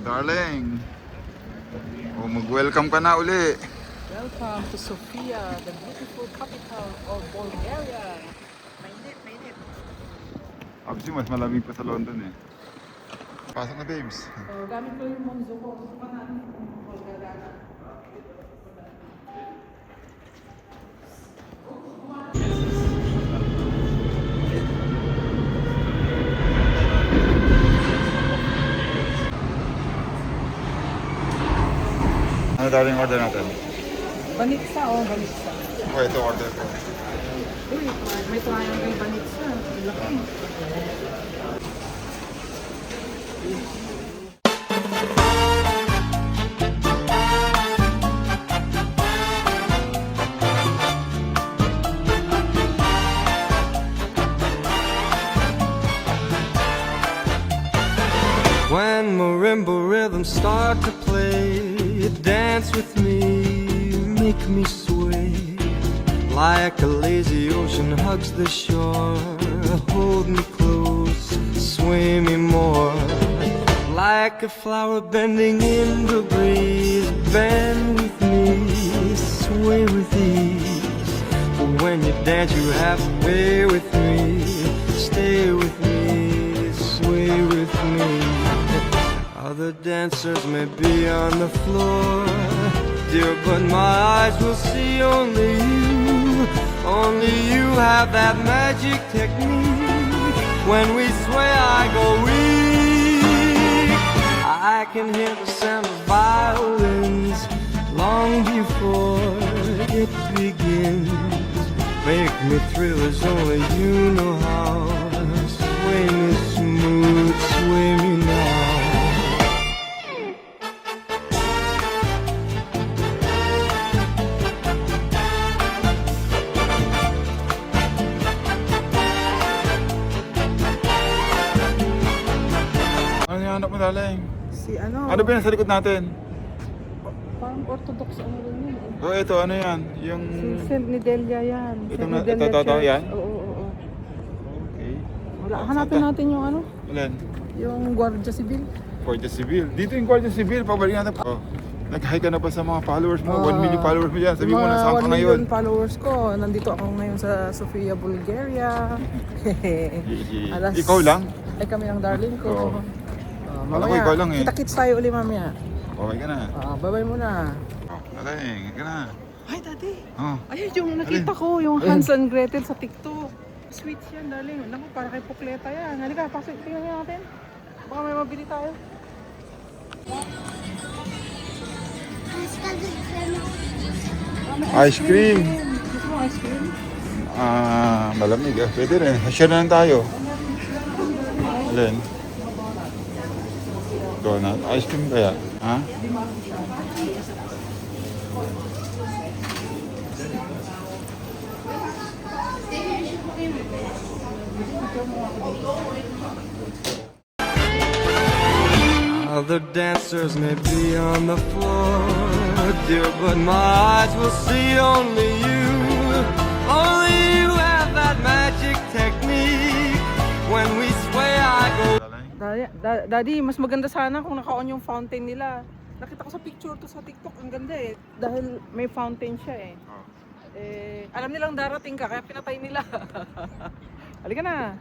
Darling. O, mag-welcome ka na uli. Welcome to Sofia, the beautiful capital of Bulgaria. Mainit. Actually, mas malamig pa sa London eh. Pasok na, babes. So, gamit ko yung monzo ko. Gusto pa natin kung Bulgaria. Ano darling order natin? Banitsa banitsa. O, ito order ko. Uy, may triangle banitsa. Laki. When marimba rhythms start to play, dance with me, make me sway. Like a lazy ocean hugs the shore, hold me close, sway me more. Like a flower bending in the breeze, bend with me, sway with ease. But when you dance you have to play with me, stay with me, sway with me. Other dancers may be on the floor, dear, but my eyes will see only you. Only you have that magic technique. When we sway I go weak. I can hear the sound of violins long before it begins. Make me thrill as only you know how. Sway me smooth, sway me now. Ano yung hanap mo, darling? Si ano? Ano ba yung sa likod natin? Parang orthodox ano rin yun eh. O, ito, ano yan? Yung... Si Saint Nedelia yan. Ito Saint na- Nedelia ito, Church. yan? Oo. Okay. Wala, hanapin natin yung ano? Ilan? Yung Guardia Civil. Guardia Civil. Dito yung Guardia Civil. Pabalik natin. Oh. Nag-hi ka na ba sa mga followers mo? 1 million followers mo dyan. Sabi mo na saan ka 1 ngayon. million followers ko. Nandito ako ngayon sa Sofia, Bulgaria. Alas, Ikaw lang? Ay kami ng darling ko. Oo. Kala ko Mamaya, ikaw lang eh. kita-kits tayo uli mamaya. Okay ka na. Bye-bye muna. Oh, darling, ka na. Ay, daddy. Oh. Ayun yung nakita ko, yung Hans and Gretel sa TikTok. Sweet yan, darling. Naku, para kay Pukleta yan. Halika, pasok. Tingnan natin. Baka may mabili tayo. Ice cream. Gusto mo ice cream? Malamig ah. Pwede rin. Share na lang tayo. Alin? Donut. Ice cream kaya? Ha? Other dancers may be on the floor, dear, but my eyes will see only you. Only you have that magic technique. When we sway, I go. Daddy, mas maganda sana kung naka-on yung fountain nila. Nakita ko sa picture to sa TikTok, ang ganda eh. Dahil may fountain siya eh. Alam nilang darating ka, kaya pinatay nila. Halika na.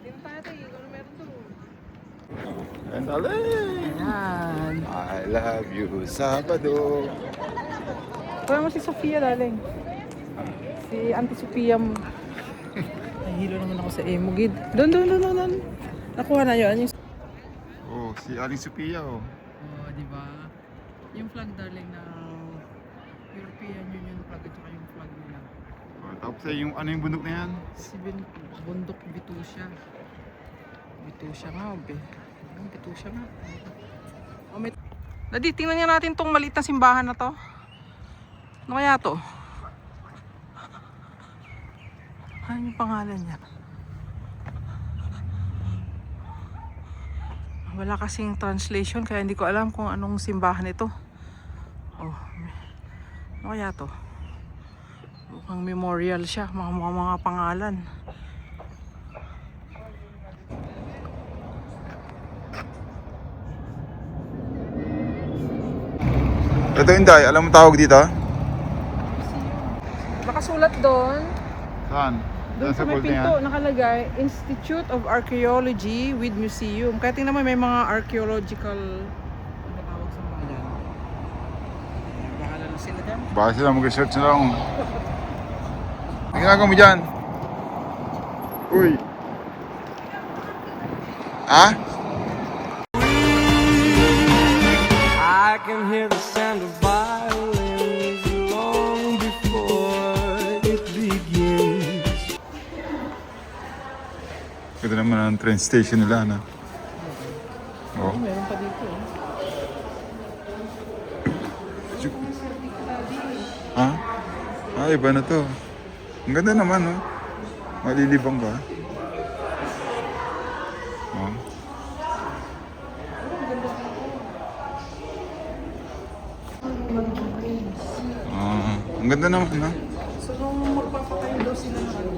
Tingnan natin, ano meron doon. And darling! Ayan. I love you, Sabado. Kuha mo si Sofia, darling. Si Auntie Sofia mo. Nahilo naman ako sa emugid. Doon. Nakuha na yun. Oh, si Aling Sophia oh. Oh, di ba? Yung flag, darling, na European Union flag at saka yung flag nila. Oh, tapos yung ano yung bundok na yan? Si Bundok Vitusha. Vitusha nga, be. Vitusha nga. Oh, may... Daddy, tingnan nga natin tong maliit na simbahan na to. Ano kaya to? Ano yung pangalan niya? Wala kasing translation kaya hindi ko alam kung anong simbahan ito. Oh, ano kaya to? Mukhang memorial siya, mga pangalan. . Ito Inday, alam mo tawag dito? Nakasulat doon. Saan? Doon sa may pinto nakalagay, Institute of Archaeology with Museum. Kaya tingnan mo may mga archaeological ano tawag sa mga yan. Bahala na sila dyan. Baka sila mag-research na lang. Ang ginagawa mo dyan? Uy. Ha? I can hear the sound of violins long before it begins. Ito naman ang train station nila, na. Oh. Meron pa dito. Ha? Ah, iba na to. Ang ganda naman, no? Malilibang ka. Oh. Ah, ang ganda naman, no? So nung magpapatayo daw sila ng ano.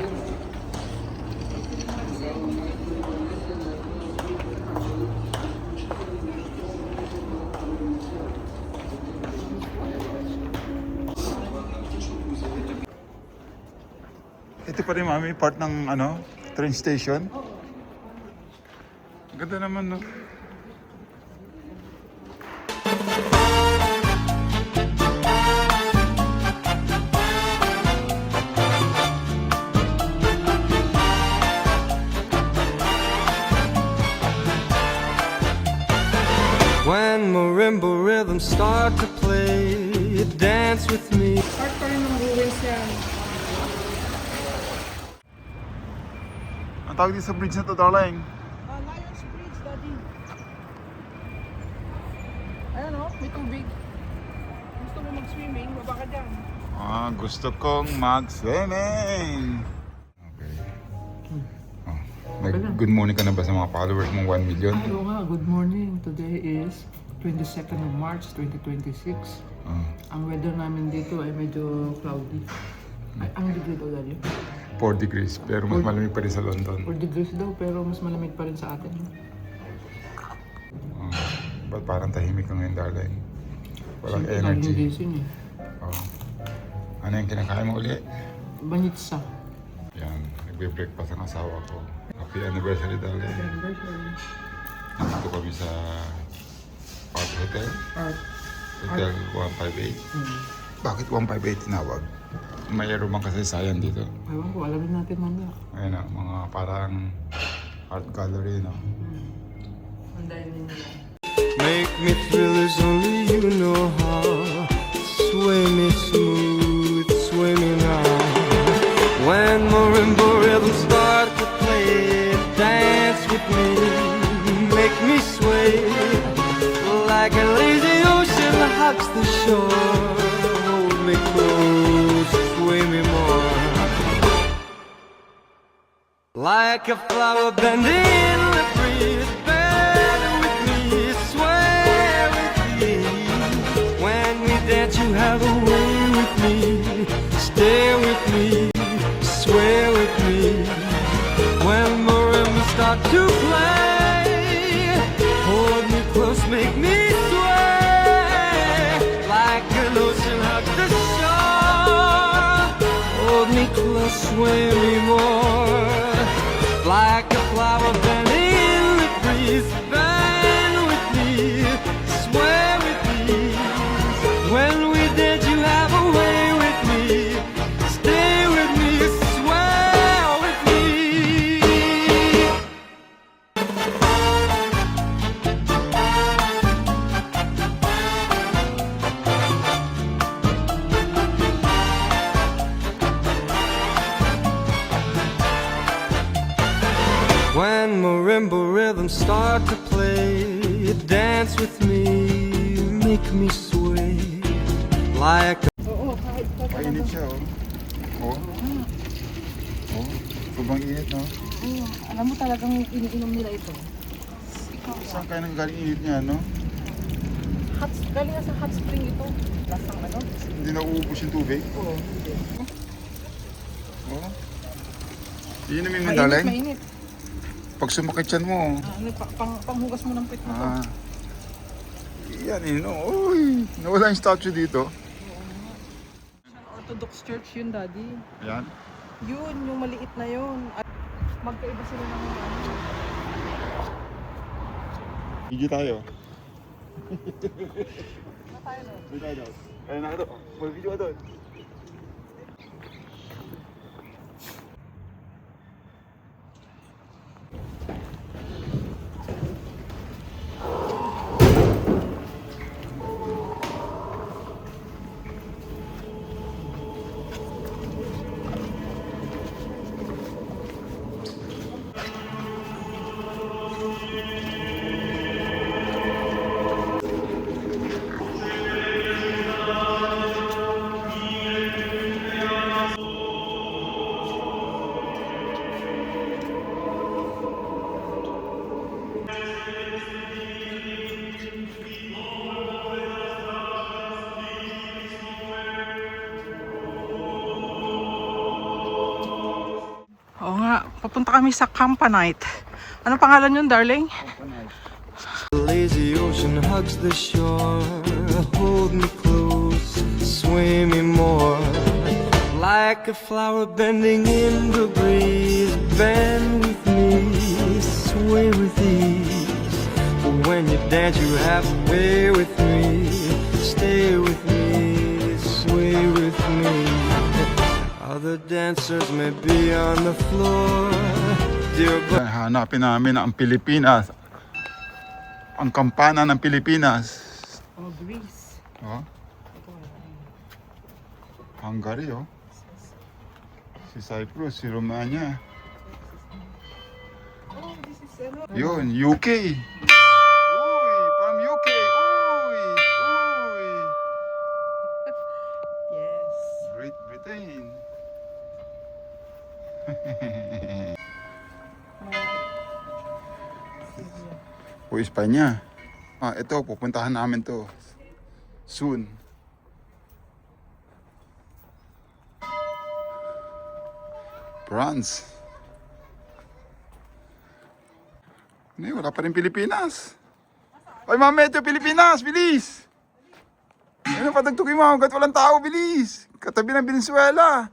Ito pa rin, mami, part ng, ano, train station. Ang ganda naman, no? When marimba rhythms start to play, dance with me. Part pa rin ng ruins yan. Ang tawag dito sa bridge na to, darling. Lions Bridge, Daddy. Ayan o, may tubig. Gusto mo mag-swimming, baba ka dyan. Ah, gusto kong mag-swimming. Okay. Oh. Good morning ka na ba sa mga followers mong 1 million? Hello nga, good morning. Today is 22nd of March 2026. Ah, Ang weather namin dito ay medyo cloudy. Ay, ang degree daw dali. 4 degrees, pero mas malamig pa rin sa London. 4 degrees daw pero mas malamig pa rin sa atin. Ah, ba't parang tahimik ka ngayon, darling? Walang Siyempre, laging energy. gising eh. Oh. Ano yung kinakain mo uli? Banitsa. Yan, nagbe-breakfast ang asawa ko. Happy anniversary, darling. Nandito kami sa Park Hotel. Hotel 158. Bakit 158 tinawag? May rumang kasaysayan dito. Ewan ko, alamin natin mamaya. Ayun na, mga parang art gallery, no? Andayin din nila. Make me thrill as only you know how. Sway me smooth, sway me now. When marimba rhythms start to play, dance with me, make me sway. Like a lazy ocean hugs the shore. Hold me close, sway me more. Like a flower bending in the breeze, bend with me, sway with me. When we dance, you have a way with me. Stay with me, sway with me. When marimbas start to play, hold me close, make me sway. Like an ocean hugs the shore. Hold me close, sway me more. Like a flower bending in the breeze, bend with me, sway with me. When we dance, you have a way with me. Stay with me, sway with me. When marimba rhythms start to play, dance with me, make me sway like a Oo, kahit Mainit siya, oh. Oh. Oh. Sobrang init, no? alam mo talagang iniinom nila ito. Saan kayo nanggaling init niya, no? Galing nga sa hot spring ito. Lasang ano? Hindi na uubos yung tubig. Oo. Oh. Iinumin mo, darling. Mainit. Pag sumakit yan mo, Panghugas mo ng pit mo to. Yan eh, no? Uy, nawala yung statue dito. Orthodox Church yun, Daddy. Yan. Yun, yung maliit na yun. At magkaiba sila ng ano. Video tayo. Ano tayo no? Video tayo daw. Ayun na ito. Mag-video ka doon. Oo nga, papunta kami sa Campanite. Ano pangalan yun, darling? The lazy ocean hugs the shore. Hold me close, sway me more. Like a flower bending in the breeze. Bend with me, sway with ease. When you dance, you have to way with me. Stay with me, sway with me. Other dancers may be on the floor. Dear Hanapin namin ang Pilipinas. Ang kampana ng Pilipinas. Oh, Greece. Oh. Hungary, oh. Si Cyprus, si Romania. Oh, this is ano? Yun, UK. Uy, from UK. Uy, uy. Yes. Great Britain. O Espanya. Ito, pupuntahan namin to. Soon. France. Wala pa rin Pilipinas. Ay, mama, ito Pilipinas, bilis! Ayun, patagtugin mo, hanggat walang tao, bilis! Katabi ng Venezuela.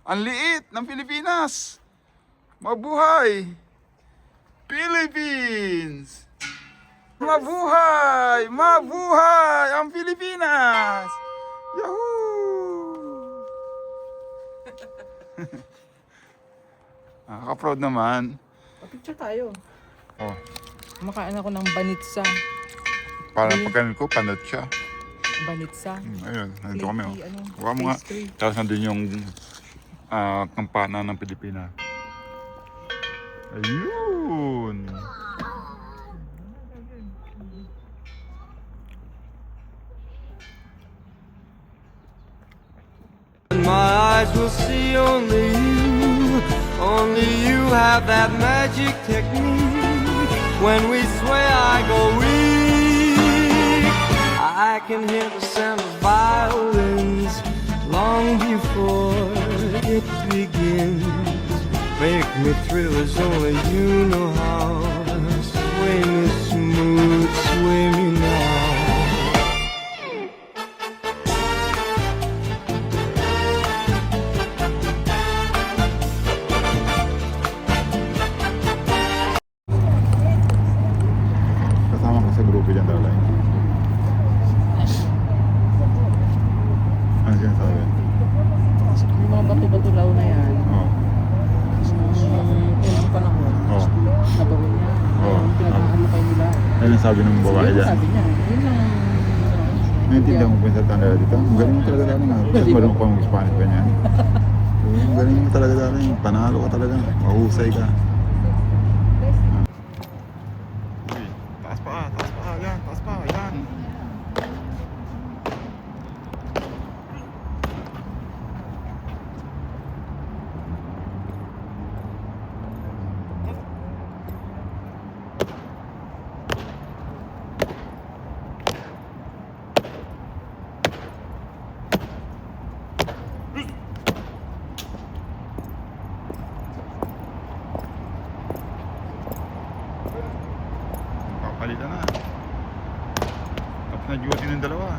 Ang liit ng Pilipinas. Mabuhay! Philippines! Mabuhay! Mabuhay ang Pilipinas! Yahoo! Nakaka-proud naman. Picture tayo. Oh, Kumakain ako ng banitsa. parang pagkain ko, panat siya. Banitsa. Ayun, nandito kami. Oh. Ano, Huwag mo nga. pastry. Tapos nandun yung kampana ng Pilipinas. Ayun! my eyes will see only you. Only you have that magic technique. When we sway, I go weak. I can hear the sound of violins long before it begins. Make me thrill as only you know how. Sway me smooth, sway me now. Kasama ko sa grupo dyan, Dalay. Ano sinasabi? Yung mga bato-bato raw na yan, Oh. unang panahon, Oh. nabawi niya. Oo. Pinag-aalokay nila. Ayun ang sabi ng babae Yun dyan. ang sabi niya. Yun lang. Naintindihan mo pa yung salita nila dito? Ang galing mo talaga dali nga. Tapos marunong pa mag-Spanish pa niyan. Ang galing mo talaga dali. Panalo ka talaga. Mahusay ka. Uy, taas pa, taas pa. Yan, taas pa. Yan. Papalitan na. na duty ng dalawa.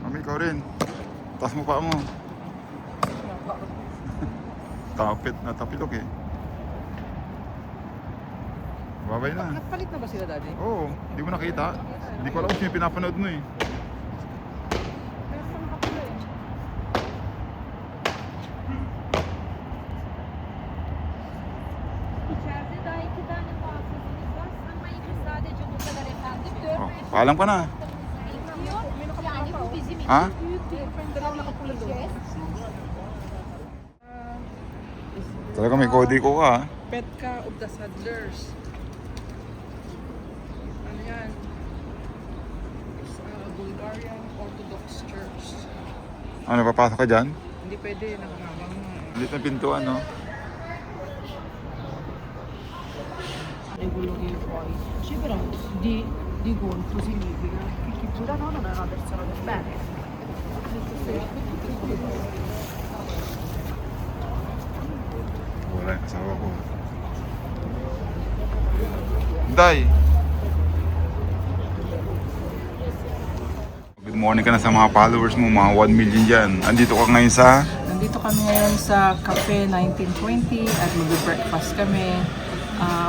Mami, ikaw rin. Taas mo pa mo. Tapit na tapilok eh. Babay na. Nagpalit na ba sila, Daddy? Oo, hindi mo nakita. Hindi ko alam kung sino yung pinapanood mo eh. Pero saan nakapila eh? İçeride daha 2 tane muhafızımız var. Ama iki sadece bu kadar efendim. Oh, paalam ka na. Bekliyor. Yani bu bizim için Ha? büyük bir problem. Talaga may kodi ko ka ha. Petka of the Saddlers. Ano yan? It's a Bulgarian Orthodox Church. Ano, papasok ka dyan? Hindi pwede, nakakabang na eh. Hindi na pintuan no? Regologhi poi. Sì, però di contro significa che chi giura no non è una persona del bene. Wala yung asawa ko. Day! Good morning ka na sa mga followers mo, mga 1 million dyan. Andito ka ngayon sa... Nandito kami ngayon sa Cafe 1920 at mag-breakfast kami.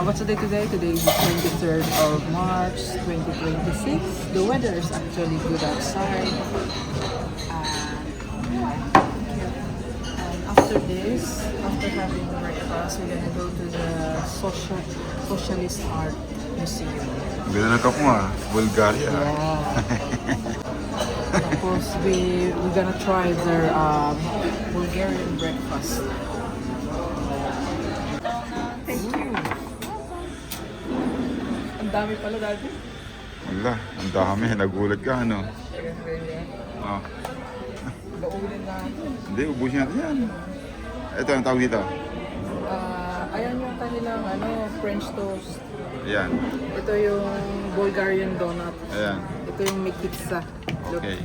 What's the day today? Today is the 23rd of March 2026. The weather is actually good outside. And after this, after having breakfast, we're gonna go to the Socialist Art Museum. Ganda na ka mo ah, Bulgaria. Tapos we're gonna try their Bulgarian breakfast. Thank you. Ang dami pala dati. Wala, ang dami. Nagulat ka ano. Oh. Baulin natin. Hindi, ubusin natin yan. Ito, ang tawag dito. Ayan yung kanilang French toast. Ayan. Ito yung Bulgarian donut. Ayan. Ito yung mikitsa. Look. Okay.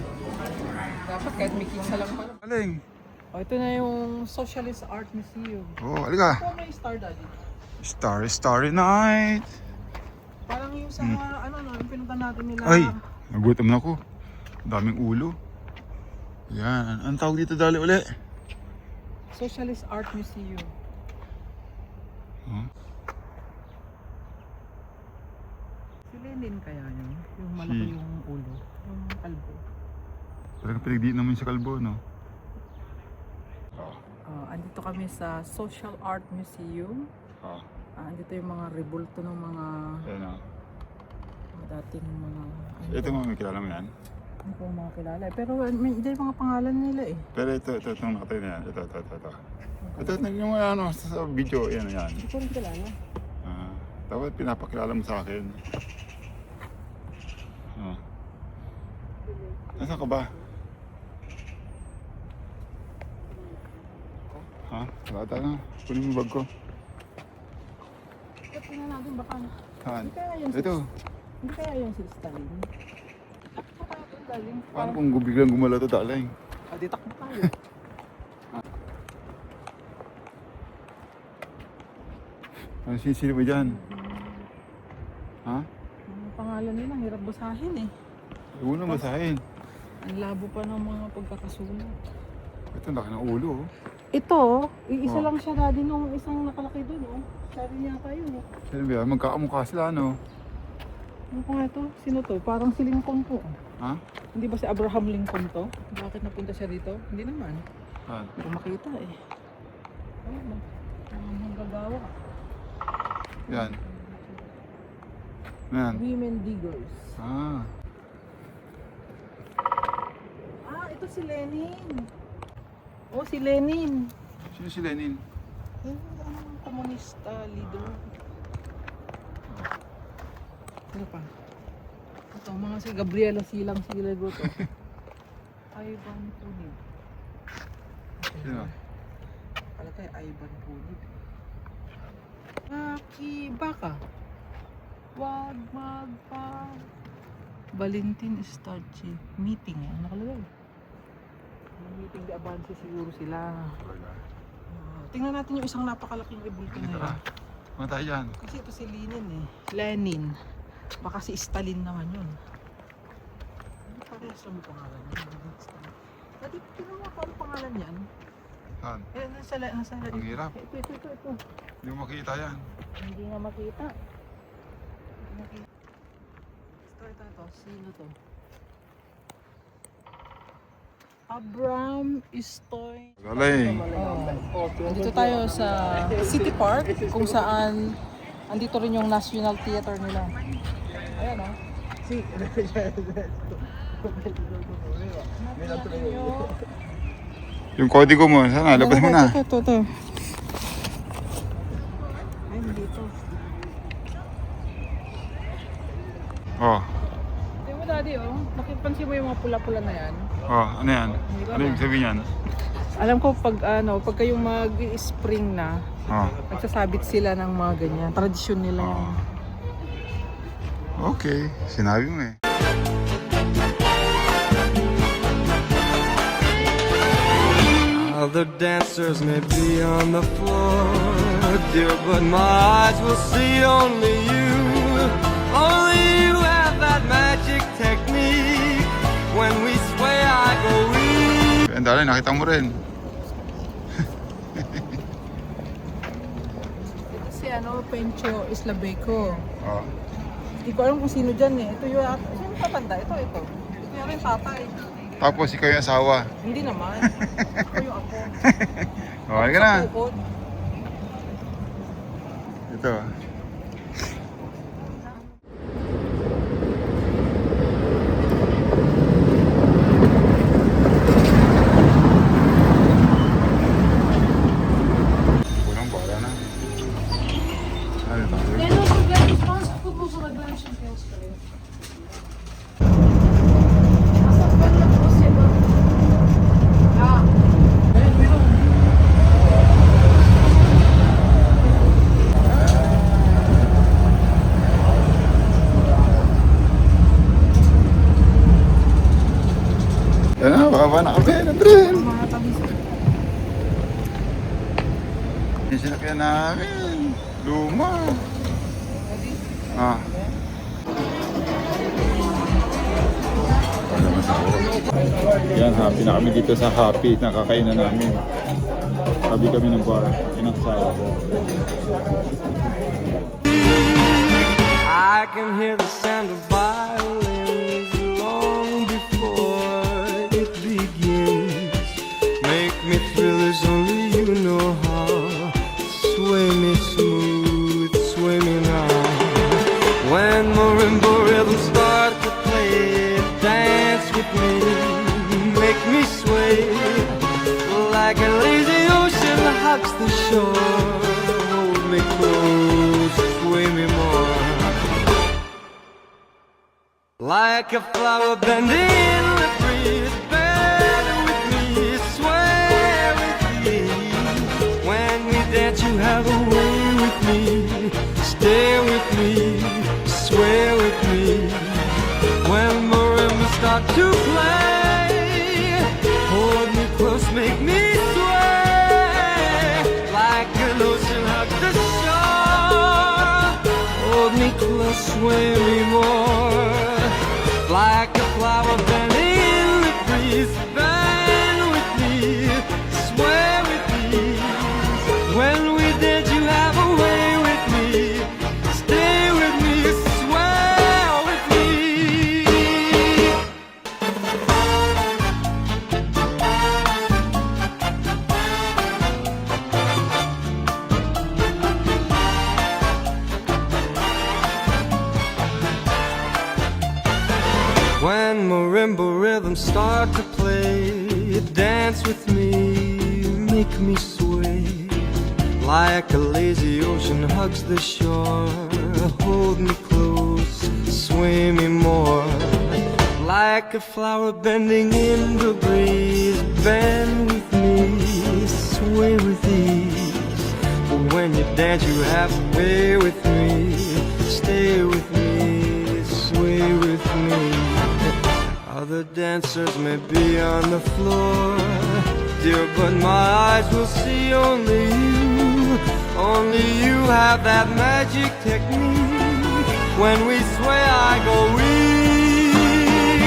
Dapat kahit mikitsa lang pala. Aling. Oh, ito na yung Socialist Art Museum. Oh, halika. Ito may star, Daddy. Starry, starry night. Parang yung sa yung pinunta natin nila. Ay, nagutom na ako. Ang daming ulo. Yan. Ang tawag dito dali uli? Socialist Art Museum. Huh? Si Lenin kaya yun? Yung malaki Si- yung ulo. Yung kalbo. Talagang pinagdiin naman sa kalbo, no? Andito kami sa Social Art Museum. Ah, Andito yung mga rebulto ng mga ayan o. dating mga... Ito mga may kilala mo yan. Ano po mga kilala eh. Pero hindi yung mga pangalan nila eh. Pero itong nakatayo na yan. Ito. Ito, yung mga ano, sa video, yan. Hindi ko rin kilala. Dapat pinapakilala mo sa akin. Nasaan ka ba? Ha? Wala tayo. Kunin mo yung bag ko. Tingnan natin baka... Saan? Hindi kaya yun si- Ito. Hindi kaya yung si Stalin. Takbo tayo doon, darling. Paano kung biglang gumala ito, daling? Di takbo tayo. Ano sinisili mo dyan? Ha? Mga pangalan nila, hirap basahin eh. Huwag na masahin. Ang labo pa ng mga pagkakasulat. Ito, laki ng ulo. Oh. Ito, iisa Oh. lang siya daddy nung isang nakalaki doon, oh. Sabi niya kayo, oh. Sino ba? Magkakamukha sila, no? Ano po nga ito? Sino to? Parang si Lincoln po. Ha? Hindi ba si Abraham Lincoln to? Bakit napunta siya dito? Hindi naman. Ah, Hindi ko makita eh. Ayun na. Ang manggagawa. yan. Yan. Women diggers. Ah. Ito si Lenin. Oh, si Lenin. Sino si Lenin? Ang komunista leader. Ano pa? Ito, mga si Gabriela Silang Silego to. Ivan Punib. Sino? Pala tayo, Ivan Punib. Baka. Wag magpa... Valentin Starchi. Meeting yan, nakalagay. Meeting de avance siguro sila. Tingnan natin yung isang napakalaking rebulto na yun. Mga tayo dyan. Kasi ito si Lenin eh. Lenin. Baka si Stalin naman yun. Parehas lang yung pangalan niya. Dati, tingnan mo kung ano pangalan yan. Saan? Nasa Ang hirap. Ito. Hindi mo makita yan. Hindi nga makita. Hindi makita. Ito. Sino to? Abram Stoy. Galing. Dito tayo sa City Park kung saan andito rin yung National Theater nila. Ayan o. Yung kodigo mo, sana, labas mo na. Ito. Ayun dito. Oh. Tingnan mo daddy oh. Nakipansin mo yung mga pula-pula na yan. Oh, ano yan? Ano yung sabihin yan? Alam ko pag pag kayong mag-spring na, Oh. nagsasabit sila ng mga ganyan. Tradisyon nila yan. Okay, sinabi mo eh. Other dancers may be on the floor, dear, but my eyes will see only you. Only you have that magic technique. When we sway, I go weak. Ang dali, nakita mo rin. Ito si Pencho Islabeco. Oh. Hindi ko alam kung sino dyan eh. Ito yung sino tatanda? Ito. Ito yung aking tatay. Tapos ikaw yung asawa. Hindi naman. Ito yung ako. Okay ka na. Sa bukod. Ito. Unang bala na. Ano tayo? Then don't forget to sponsor football for Liberation Tales today. Asa pa na po siya ba? Yan na, baba na kami. Nandrin. Mga tamis. Yung sinakyan namin. Luma. Ah. Yan, happy na kami dito sa Happy. Nakakainan namin. Tabi kami ng bar. Inaksawa ko. I can hear the sound of violins long before it begins. Make me thrill as only you know how. Sway me smooth, sway me now. When marimba rhythms start to play, dance with me, make me sway. Like a lazy ocean hugs the shore. Hold me close, sway me more. Like a flower bending in the breeze, bend with me, sway with me. When we dance, you have a way with me. Stay with me, sway with me. When marimbas start to play, hold me close, make me sway. Like an ocean hugs the shore. Hold me close, sway me more. Like a flower bending in the breeze, bend with me, sway with me. When we dance, you have a way with me. Stay with me, sway with me. When marimba rhythms start to play, dance with me, make me sway. Like a lazy ocean hugs the shore, hold me close, sway me more. Like a flower bending in the breeze, bend with me, sway with ease. But when you dance you have to pay with me, stay with me, sway with me. Other dancers may be on the floor, dear, but my eyes will see only you. Only you have that magic technique. When we sway I go weak.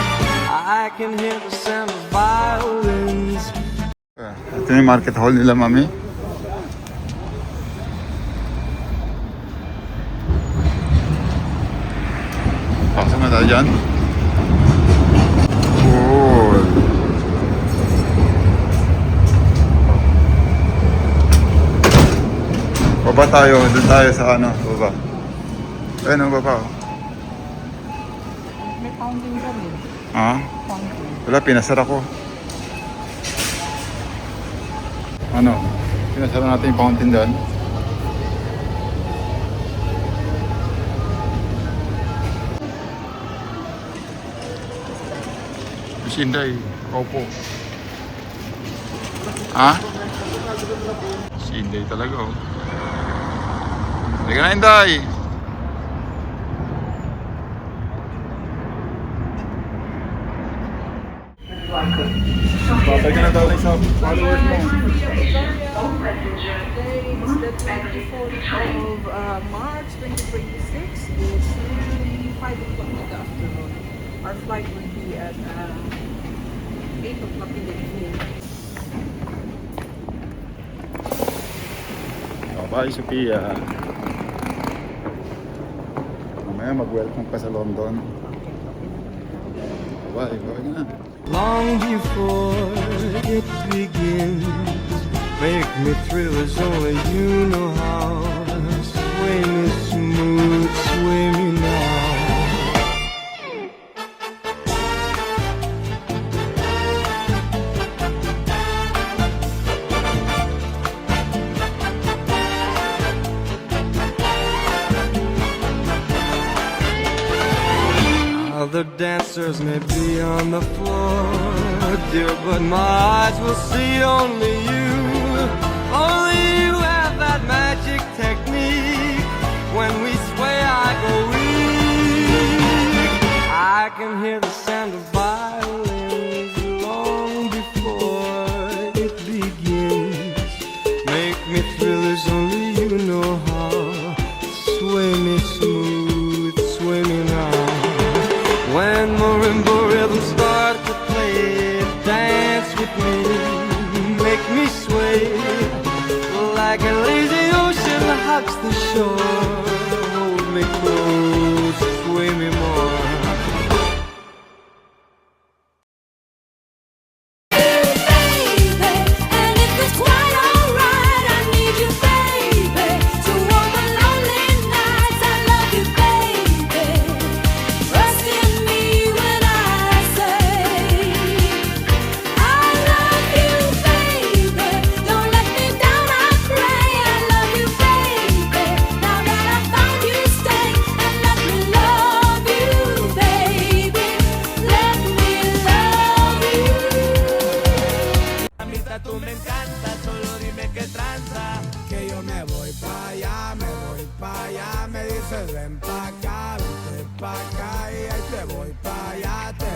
I can hear the sound of violins. Ito yung market hall nila, mami. Pasok na tayo dyan. Cool. Baba tayo, doon tayo sa ano, baba. Ayun ang baba. Oh. May fountain dyan eh. Ha? Fountain. Wala, pinasara ko. Ano? Pinasara natin yung fountain doon. Si Inday, opo. Ha? Si Inday talaga, oh. Halika na, Inday! Babay ka na daw sa followers mo. Today is the 24th of March 2026. It's nearly 5 o'clock in the afternoon. Our flight will be at 8 o'clock in the evening. Bye, Sophia. Mamaya mag-welcome ka sa London. Bye, bye na. Long before it begins, make me thrill as only you know how. Sway me smooth, sway me now. Other dancers may be on the floor, dear, but my eyes will see only you. Only you have that magic technique. When we sway, I go weak. I can hear the sound of violins long before it begins. Make me thrill as only you know how. Sway me smooth, sway me now. When marimba rhythms start to play, dance with me, make me sway. Like a lazy ocean hugs the shore, hold me close, sway me more. Tú me encanta, solo dime qué tranza. Que yo me voy pa' allá, me dices ven pa' acá y ahí te voy pa' allá, te